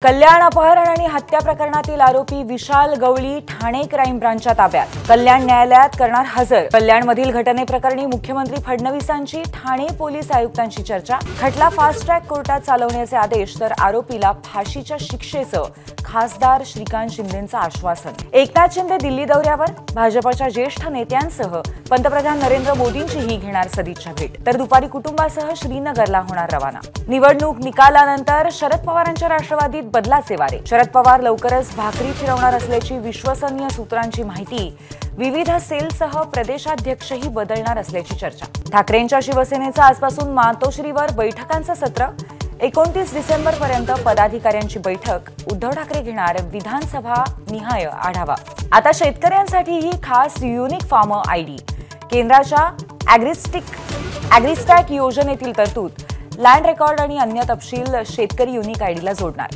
कल्याण अपहरण आणि हत्या प्रकरणातील आरोपी विशाल गवळी ठाणे क्राईम ब्रांचच्या ताब्यात। कल्याण न्यायालयात करणार हजर। कल्याणमधील घटनेप्रकरणी मुख्यमंत्री फडणवीसांची ठाणे पोलीस आयुक्तांशी चर्चा। खटला फास्ट ट्रॅक कोर्टात चालवण्याचे आदेश, तर आरोपीला फाशीच्या शिक्षेचं खासदार श्रीकांत शिंदेंचं आश्वासन। एकनाथ शिंदे दिल्ली दौऱ्यावर। भाजपच्या ज्येष्ठ नेत्यांसह पंतप्रधान नरेंद्र मोदींचीही घेणार सदिच्छा भेट, तर दुपारी कुटुंबासह श्रीनगरला होणार रवाना। निवडणूक निकालानंतर शरद पवारांच्या राष्ट्रवादीत बदलाचे वारे। शरद पवार लवकरच भाकरी फिरवणार असल्याची विश्वसनीय सूत्रांची माहिती। विविध सेलसह प्रदेशाध्यक्षही बदलणार असल्याची चर्चा। ठाकरेंच्या शिवसेनेचं आजपासून मातोश्रीवर बैठकांचं सत्र। 29 डिसेंबरपर्यंत पदाधिकाऱ्यांची बैठक। उद्धव ठाकरे घेणार विधानसभा निहाय आढावा। आता शेतकऱ्यांसाठी ही खास युनिक फार्मर आयडी। केंद्राच्या ॲग्रिस्टॅक योजनेतील तरतूद, लँड रेकॉर्ड आणि अन्य तपशील शेतकरी युनिक आयडीला जोडणार।